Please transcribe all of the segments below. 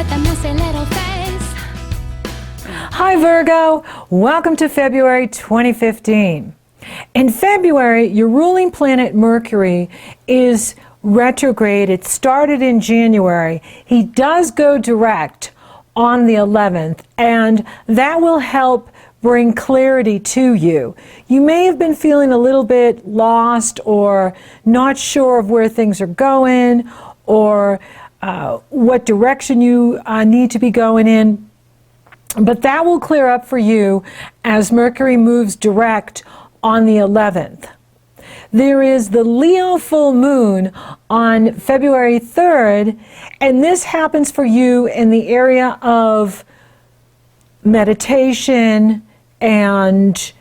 with a messy little face. Hi Virgo, welcome to February 2015. In February, your ruling planet Mercury is retrograde. It started in January. He does go direct on the 11th, and that will help bring clarity to you. You may have been feeling a little bit lost or not sure of where things are going or what direction you need to be going in. But that will clear up for you as Mercury moves direct on the 11th. There is the Leo full moon on February 3rd, and this happens for you in the area of meditation and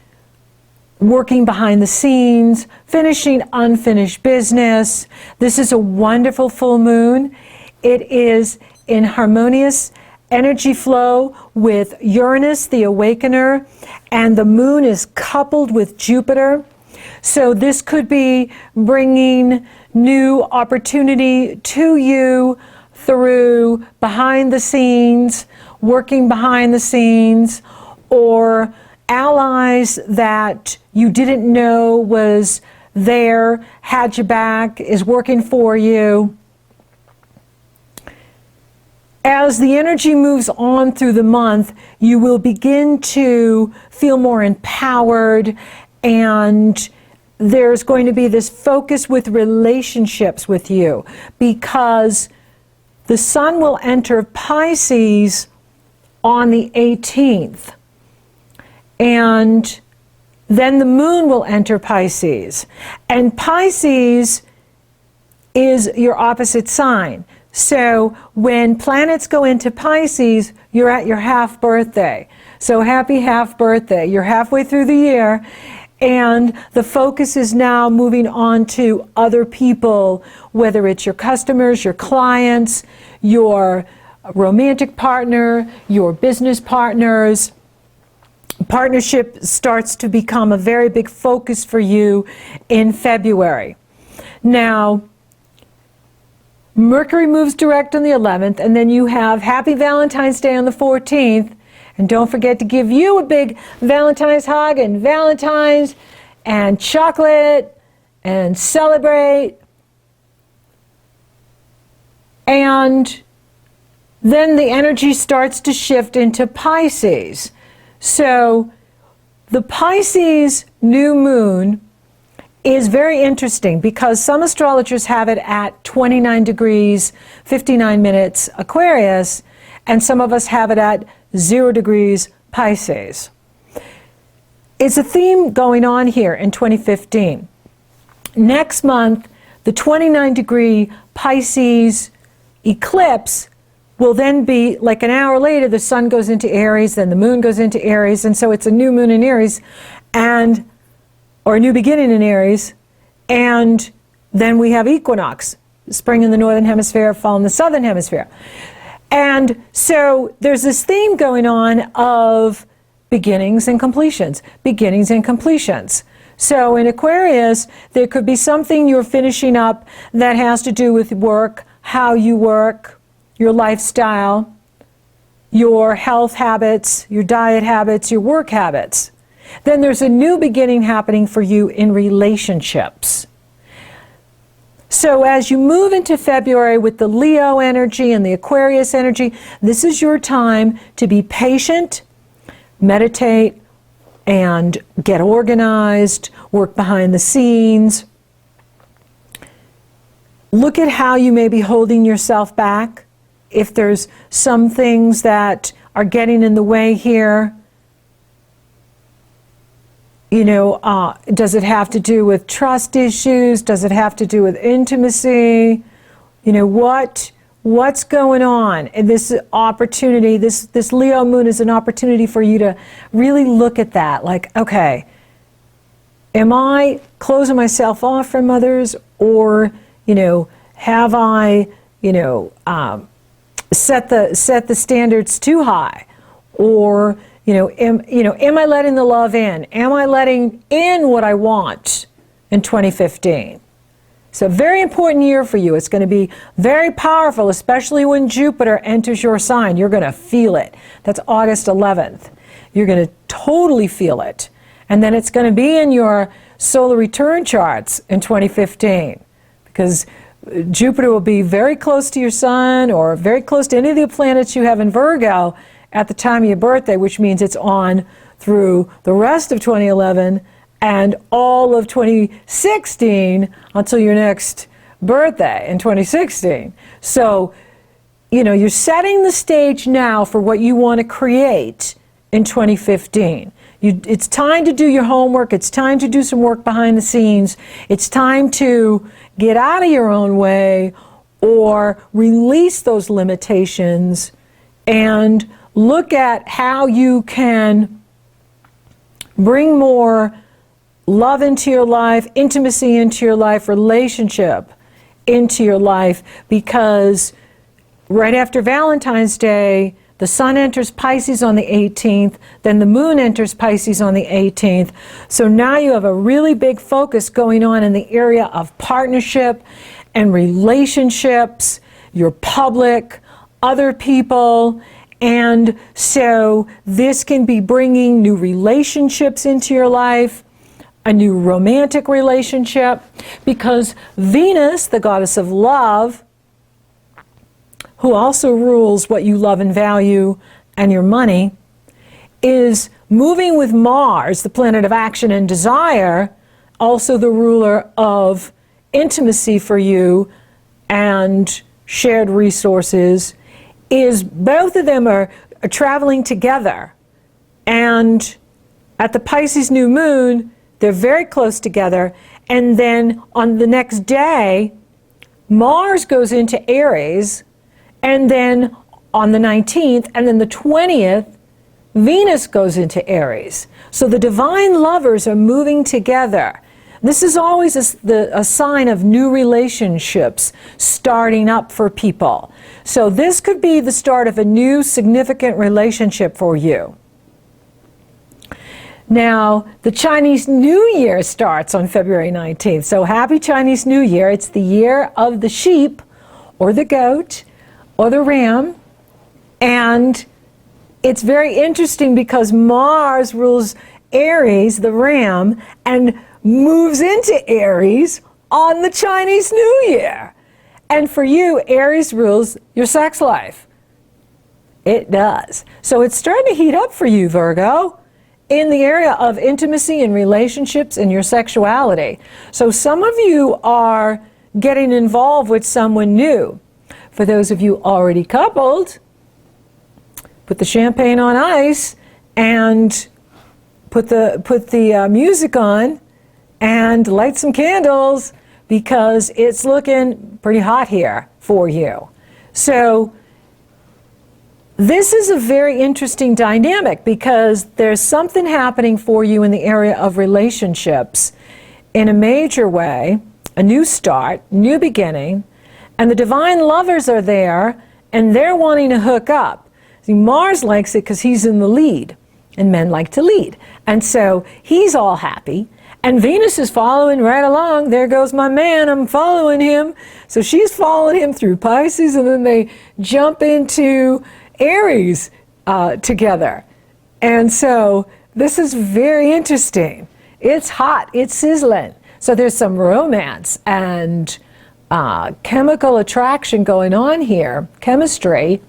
working behind the scenes, finishing unfinished business. This is a wonderful full moon. It is in harmonious energy flow with Uranus, the awakener, and the moon is coupled with Jupiter. So this could be bringing new opportunity to you through behind the scenes, working behind the scenes, or allies that you didn't know was there, had your back, is working for you. As the energy moves on through the month, you will begin to feel more empowered, and there's going to be this focus with relationships with you because the sun will enter Pisces on the 18th. And then the moon will enter Pisces. And Pisces is your opposite sign. So when planets go into Pisces, you're at your half birthday. So happy half birthday. You're halfway through the year, and the focus is now moving on to other people, whether it's your customers, your clients, your romantic partner, your business partners. Partnership starts to become a very big focus for you in February. Now, Mercury moves direct on the 11th, and then you have Happy Valentine's Day on the 14th. And don't forget to give you a big Valentine's hug and Valentine's and chocolate and celebrate. And then the energy starts to shift into Pisces. So the Pisces new moon is very interesting because some astrologers have it at 29 degrees, 59 minutes Aquarius, and some of us have it at 0 degrees Pisces. It's a theme going on here in 2015. Next month, the 29-degree Pisces eclipse will then be like an hour later, the sun goes into Aries, then the moon goes into Aries, and so it's a new moon in Aries, or a new beginning in Aries, and then we have equinox, spring in the northern hemisphere, fall in the southern hemisphere. And so there's this theme going on of beginnings and completions, beginnings and completions. So in Aquarius, there could be something you're finishing up that has to do with work, how you work, your lifestyle, your health habits, your diet habits, your work habits. Then there's a new beginning happening for you in relationships. So as you move into February with the Leo energy and the Aquarius energy, this is your time to be patient, meditate, and get organized, work behind the scenes. Look at how you may be holding yourself back. If there's some things that are getting in the way here, does it have to do with trust issues? Does it have to do with intimacy? What's going on? And this opportunity, this Leo moon is an opportunity for you to really look at that. Like, okay, am I closing myself off from others, or have I set the standards too high, or am I letting the love in? Am I letting in what I want in 2015? So very important year for you. It's going to be very powerful, especially when Jupiter enters your sign. You're going to feel it. That's August 11th. You're going to totally feel it. And then it's going to be in your solar return charts in 2015, because Jupiter will be very close to your sun or very close to any of the planets you have in Virgo at the time of your birthday, which means it's on through the rest of 2011 and all of 2016 until your next birthday in 2016. So, you know, you're setting the stage now for what you want to create in 2015. It's time to do your homework. It's time to do some work behind the scenes. It's time to get out of your own way or release those limitations and look at how you can bring more love into your life, intimacy into your life, relationship into your life, because right after Valentine's Day, the sun enters Pisces on the 18th, then the moon enters Pisces on the 18th. So now you have a really big focus going on in the area of partnership and relationships, your public, other people. And so this can be bringing new relationships into your life, a new romantic relationship, because Venus, the goddess of love, who also rules what you love and value and your money, is moving with Mars, the planet of action and desire, also the ruler of intimacy for you and shared resources, is both of them are traveling together. And at the Pisces new moon, they're very close together. And then on the next day, Mars goes into Aries. And then on the 19th and then the 20th, Venus goes into Aries. So the divine lovers are moving together. This is always a sign of new relationships starting up for people. So this could be the start of a new significant relationship for you. Now, the Chinese New Year starts on February 19th. So happy Chinese New Year. It's the year of the sheep or the goat or the ram. And it's very interesting because Mars rules Aries, the ram, and moves into Aries on the Chinese New Year. And for you, Aries rules your sex life. It does. So it's starting to heat up for you, Virgo, in the area of intimacy and relationships and your sexuality. So some of you are getting involved with someone new. For those of you already coupled, put the champagne on ice and put the music on and light some candles, because it's looking pretty hot here for you. So this is a very interesting dynamic, because there's something happening for you in the area of relationships in a major way, a new start, new beginning, and the divine lovers are there and they're wanting to hook up. See, Mars likes it because he's in the lead, and men like to lead. And so he's all happy. And Venus is following right along. There goes my man, I'm following him. So she's following him through Pisces, and then they jump into Aries together. And so this is very interesting. It's hot, it's sizzling. So there's some romance and chemical attraction going on here, chemistry,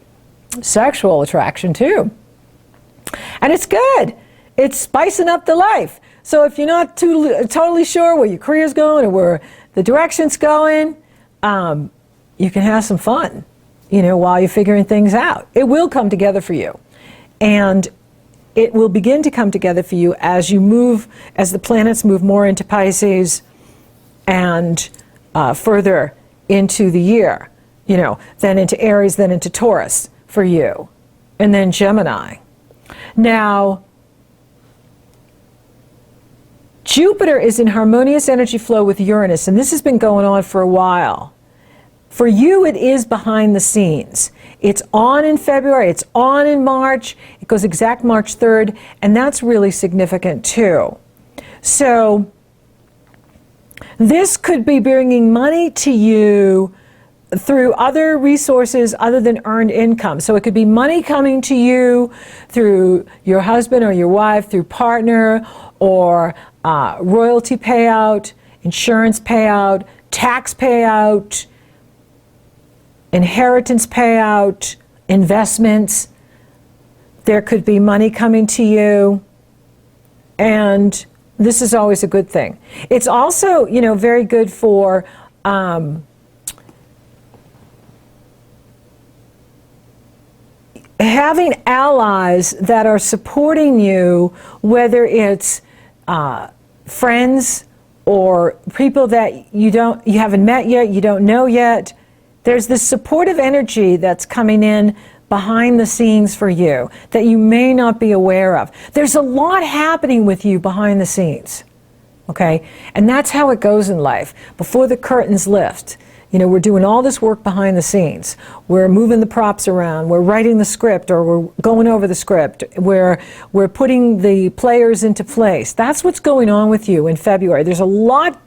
sexual attraction too. And it's good. It's spicing up the life. So if you're not totally sure where your career's going or where the direction's going, you can have some fun, you know, while you're figuring things out. It will come together for you. And it will begin to come together for you as you move, as the planets move more into Pisces and further into the year, you know, then into Aries, then into Taurus for you, and then Gemini. Now, Jupiter is in harmonious energy flow with Uranus, and this has been going on for a while. For you, it is behind the scenes. It's on in February, it's on in March, it goes exact March 3rd, and that's really significant too. So, This could be bringing money to you through other resources other than earned income. So it could be money coming to you through your husband or your wife, through partner, or royalty payout, insurance payout, tax payout, inheritance payout, investments. There could be money coming to you, and this is always a good thing. It's also, very good for having allies that are supporting you, whether it's friends or people that you haven't met yet, you don't know yet. There's this supportive energy that's coming in behind the scenes for you that you may not be aware of. There's a lot happening with you behind the scenes, okay? And that's how it goes in life. Before the curtains lift, we're doing all this work behind the scenes. We're moving the props around. We're writing the script, or we're going over the script. We're putting the players into place. That's what's going on with you in February. There's a lot,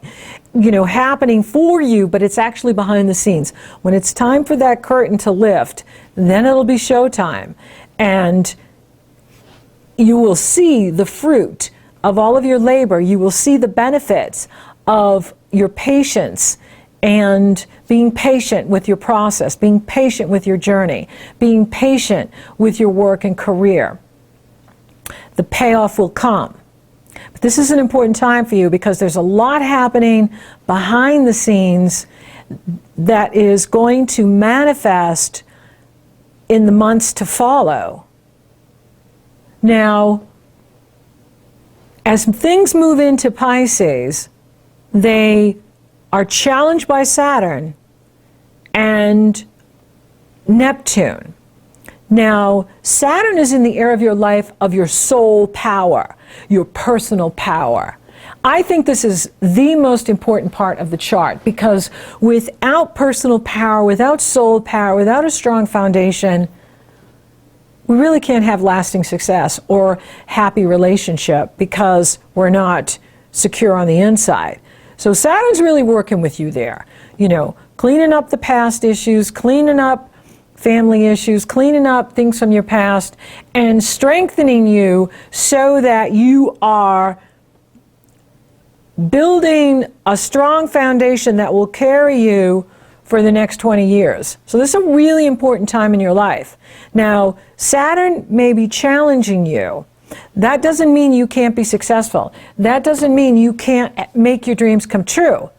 happening for you, but it's actually behind the scenes. When it's time for that curtain to lift, then it'll be showtime. And you will see the fruit of all of your labor. You will see the benefits of your patience, and being patient with your process, being patient with your journey, being patient with your work and career. The payoff will come. But this is an important time for you because there's a lot happening behind the scenes that is going to manifest in the months to follow. Now, as things move into Pisces, they are challenged by Saturn and Neptune. Now, Saturn is in the area of your life of your soul power, your personal power. I think this is the most important part of the chart, because without personal power, without soul power, without a strong foundation, we really can't have lasting success or happy relationship, because we're not secure on the inside. So Saturn's really working with you there, cleaning up the past issues, cleaning up family issues, cleaning up things from your past, and strengthening you so that you are building a strong foundation that will carry you for the next 20 years. So this is a really important time in your life. Now, Saturn may be challenging you. That doesn't mean you can't be successful. That doesn't mean you can't make your dreams come true.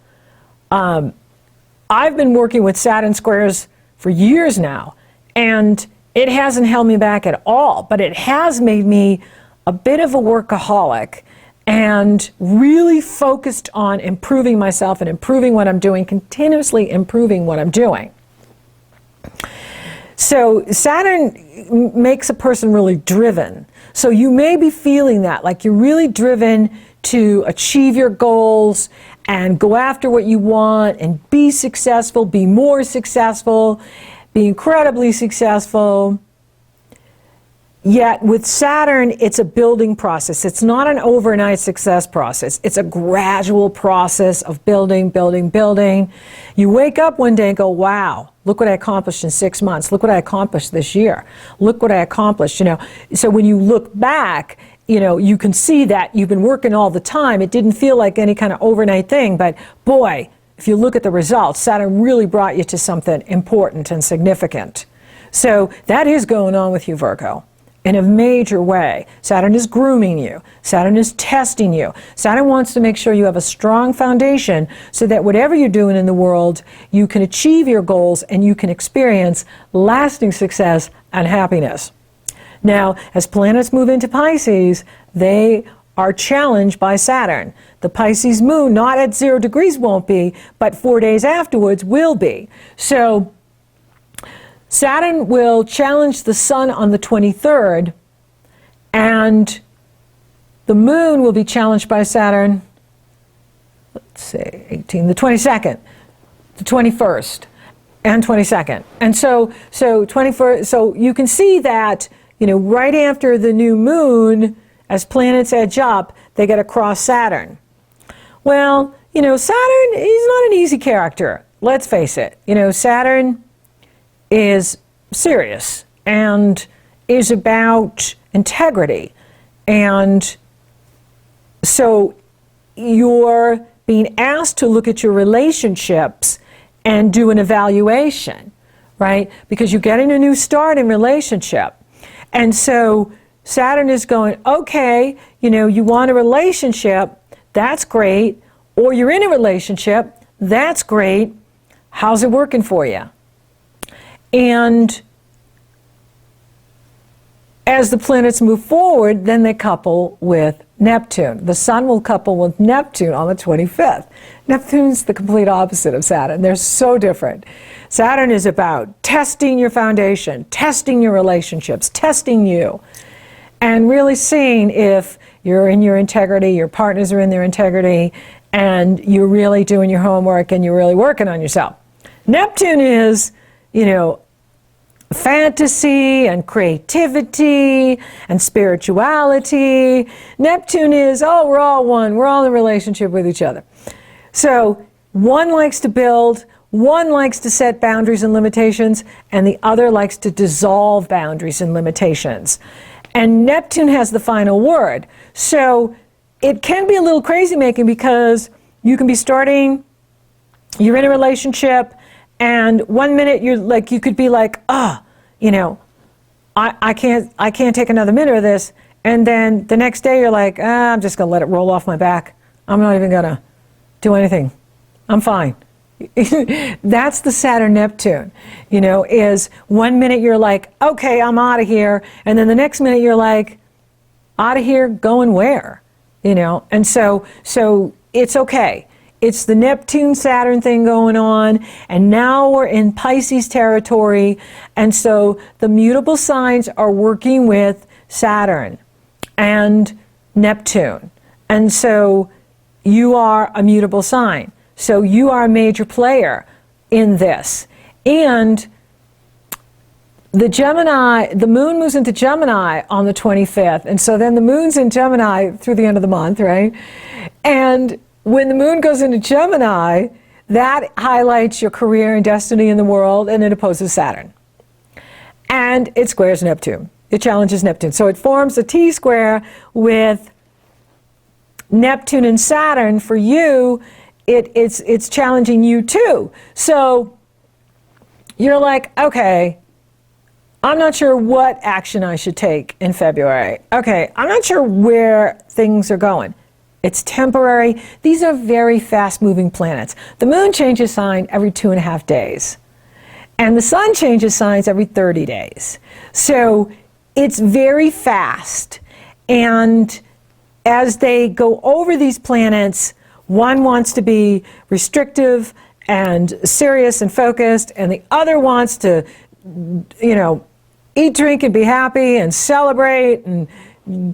I've been working with Saturn squares for years now, and it hasn't held me back at all, but it has made me a bit of a workaholic and really focused on improving myself and improving what I'm doing, continuously improving what I'm doing. So Saturn makes a person really driven. So you may be feeling that, like you're really driven to achieve your goals and go after what you want and be successful, be more successful, be incredibly successful. Yet with Saturn, it's a building process. It's not an overnight success process. It's a gradual process of building, building, building. You wake up one day and go, wow, look what I accomplished in 6 months. Look what I accomplished this year. Look what I accomplished, So when you look back, you can see that you've been working all the time. It didn't feel like any kind of overnight thing, but boy, if you look at the results, Saturn really brought you to something important and significant. So that is going on with you, Virgo, in a major way. Saturn is grooming you. Saturn is testing you. Saturn wants to make sure you have a strong foundation so that whatever you're doing in the world, you can achieve your goals and you can experience lasting success and happiness. Now, as planets move into Pisces, they are challenged by Saturn. The Pisces moon, not at 0 degrees won't be, but 4 days afterwards will be. So Saturn will challenge the sun on the 23rd, and the moon will be challenged by Saturn, let's say 18, the 22nd, the 21st, and 22nd. And so 21st, so you can see that, right after the new moon, as planets edge up, they get to cross Saturn. Well, Saturn, he's not an easy character. Let's face it. Saturn is serious and is about integrity. And so you're being asked to look at your relationships and do an evaluation, right? Because you're getting a new start in relationship. And so Saturn is going, okay, you want a relationship, that's great. Or you're in a relationship, that's great. How's it working for you? And as the planets move forward, then they couple with Neptune. The Sun will couple with Neptune on the 25th. Neptune's the complete opposite of Saturn. They're so different. Saturn is about testing your foundation, testing your relationships, testing you, and really seeing if you're in your integrity, your partners are in their integrity, and you're really doing your homework and you're really working on yourself. Neptune is, fantasy and creativity and spirituality. Neptune is, we're all one. We're all in a relationship with each other. So one likes to build, one likes to set boundaries and limitations, and the other likes to dissolve boundaries and limitations. And Neptune has the final word. So it can be a little crazy making because you can be you're in a relationship, and 1 minute you could be like, I can't take another minute of this. And then the next day you're like, I'm just going to let it roll off my back. I'm not even going to do anything. I'm fine. That's the Saturn-Neptune, is 1 minute you're like, okay, I'm out of here. And then the next minute you're like, out of here, going where? And so it's okay. It's the Neptune-Saturn thing going on, and now we're in Pisces territory, and so the mutable signs are working with Saturn and Neptune. And so you are a mutable sign. So you are a major player in this. And the moon moves into Gemini on the 25th, and so then the moon's in Gemini through the end of the month, right? And when the moon goes into Gemini, that highlights your career and destiny in the world, and it opposes Saturn. And it squares Neptune. It challenges Neptune. So it forms a T-square with Neptune and Saturn. For you, it's challenging you too. So you're like, okay, I'm not sure what action I should take in February. Okay, I'm not sure where things are going. It's temporary. These are very fast-moving planets. The moon changes sign every 2.5 days. And the sun changes signs every 30 days. So it's very fast. And as they go over these planets, one wants to be restrictive and serious and focused, and the other wants to, eat, drink, and be happy and celebrate and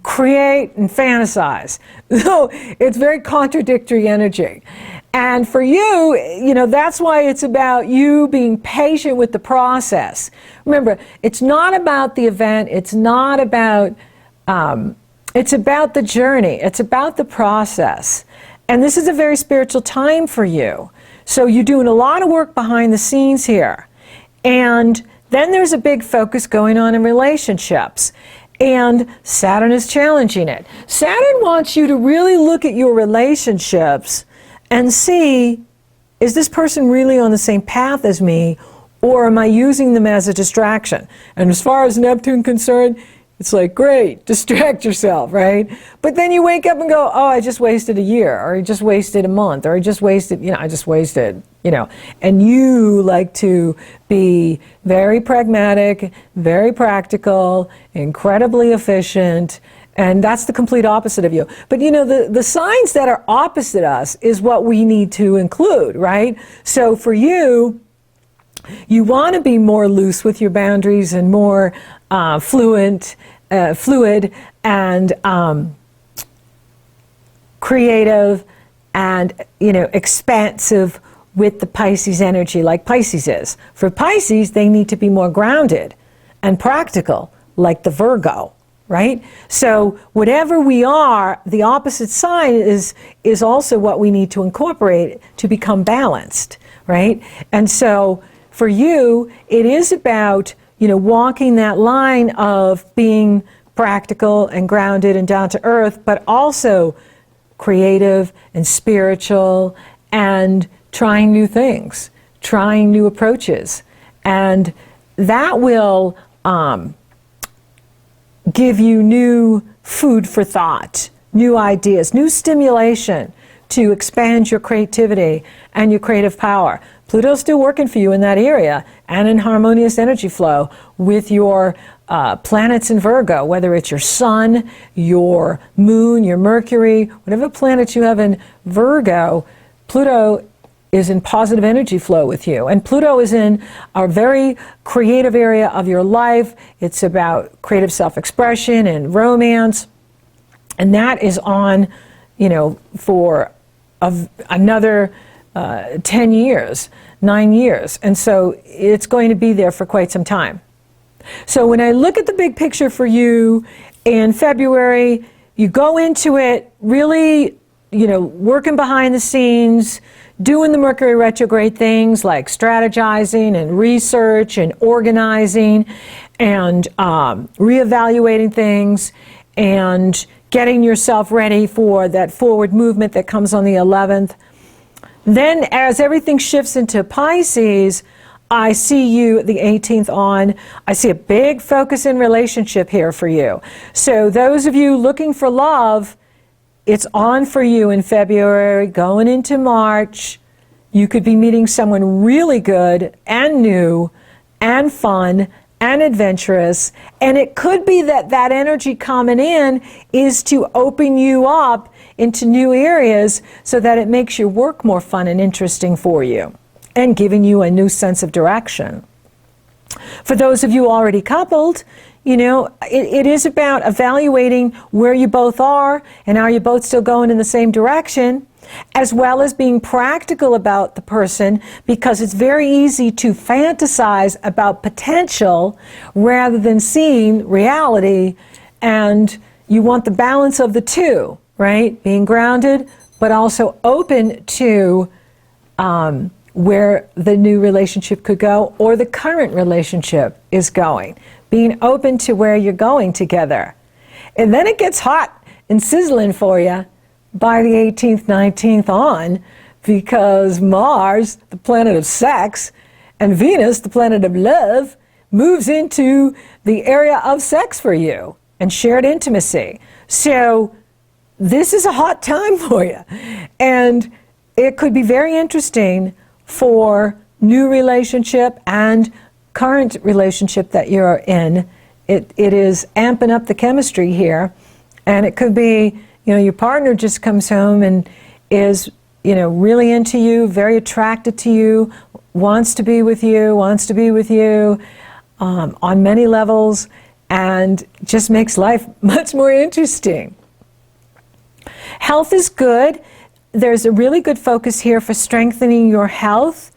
create and fantasize. So it's very contradictory energy. And for you, that's why it's about you being patient with the process. Remember, it's not about the event. It's not about, it's about the journey. It's about the process. And this is a very spiritual time for you. So you're doing a lot of work behind the scenes here. And then there's a big focus going on in relationships. And Saturn is challenging it. Saturn wants you to really look at your relationships and see, is this person really on the same path as me, or am I using them as a distraction? And as far as Neptune concerned, it's like, great, distract yourself, right? But then you wake up and go, I just wasted a year, or I just wasted a month, or I just wasted, and you like to be very pragmatic, very practical, incredibly efficient, and that's the complete opposite of you. But the signs that are opposite us is what we need to include, right? So for you, you want to be more loose with your boundaries and more fluid and creative and expansive with the Pisces energy, like Pisces is. For Pisces, they need to be more grounded and practical, like the Virgo, right? So whatever we are, the opposite sign is also what we need to incorporate to become balanced, right? And so for you, it is about, walking that line of being practical and grounded and down to earth, but also creative and spiritual and trying new things, trying new approaches. And that will give you new food for thought, new ideas, new stimulation to expand your creativity and your creative power. Pluto's still working for you in that area and in harmonious energy flow with your planets in Virgo, whether it's your sun, your moon, your Mercury, whatever planet you have in Virgo, Pluto is in positive energy flow with you. And Pluto is in a very creative area of your life. It's about creative self-expression and romance. And that is on, for another 10 years, 9 years. And so it's going to be there for quite some time. So when I look at the big picture for you in February, you go into it really, working behind the scenes, doing the Mercury retrograde things like strategizing and research and organizing and reevaluating things and getting yourself ready for that forward movement that comes on the 11th. Then as everything shifts into Pisces, I see you the 18th on. I see a big focus in relationship here for you. So those of you looking for love, it's on for you in February, going into March. You could be meeting someone really good and new and fun and adventurous. And it could be that that energy coming in is to open you up into new areas so that it makes your work more fun and interesting for you and giving you a new sense of direction. For those of you already coupled, it is about evaluating where you both are and are you both still going in the same direction, as well as being practical about the person, because it's very easy to fantasize about potential rather than seeing reality, and you want the balance of the two, right? Being grounded, but also open to where the new relationship could go or the current relationship is going. Being open to where you're going together. And then it gets hot and sizzling for you by the 18th, 19th on, because Mars, the planet of sex, and Venus, the planet of love, moves into the area of sex for you and shared intimacy. So this is a hot time for you. And it could be very interesting for new relationship and current relationship that you're in. It is amping up the chemistry here. And it could be, your partner just comes home and is, really into you, very attracted to you, wants to be with you on many levels, and just makes life much more interesting. Health is good. There's a really good focus here for strengthening your health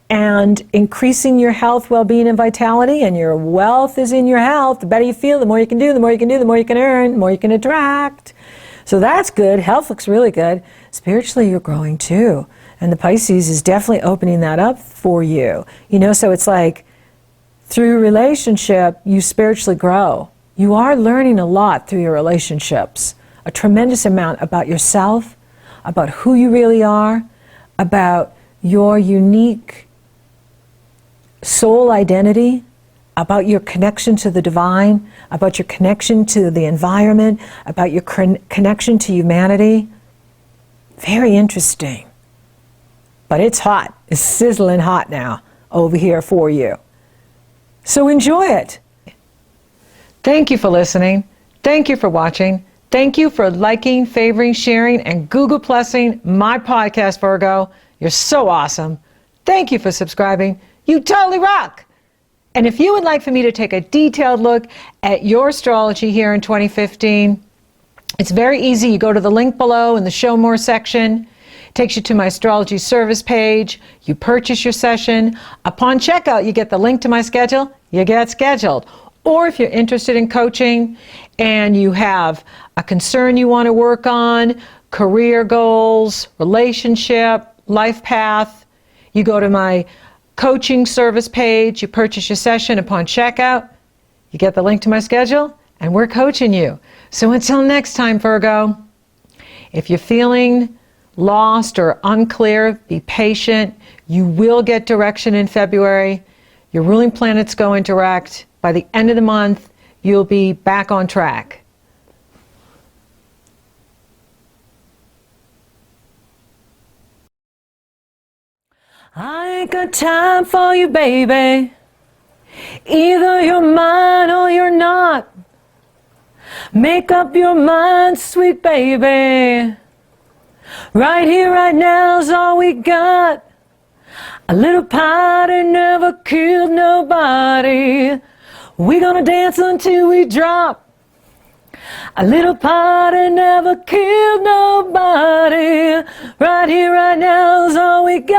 and increasing your health, well-being, and vitality. And your wealth is in your health. The better you feel, the more you can do, the more you can earn, the more you can attract. So that's good. Health looks really good. Spiritually, you're growing too. And the Pisces is definitely opening that up for you. So it's like through relationship, you spiritually grow. You are learning a lot through your relationships, a tremendous amount about yourself, about who you really are, about your unique soul identity, about your connection to the divine, about your connection to the environment, about your connection to humanity. Very interesting. But it's hot. It's sizzling hot now over here for you. So enjoy it. Thank you for listening. Thank you for watching. Thank you for liking, favoring, sharing, and Google Plusing my podcast, Virgo. You're so awesome. Thank you for subscribing. You totally rock. And if you would like for me to take a detailed look at your astrology here in 2015, it's very easy. You go to the link below in the Show More section. It takes you to my astrology service page. You purchase your session. Upon checkout, you get the link to my schedule. You get scheduled. Or if you're interested in coaching and you have a concern you want to work on, career goals, relationship, life path, you go to my coaching service page, you purchase your session upon checkout, you get the link to my schedule, and we're coaching you. So until next time, Virgo, if you're feeling lost or unclear, be patient. You will get direction in February. Your ruling planets go in direct. By the end of the month, you'll be back on track. I ain't got time for you, baby. Either you're mine or you're not. Make up your mind, sweet baby. Right here, right now's all we got. A little party never killed nobody. We gonna dance until we drop. A little party never killed nobody. Right here, right now's all we got.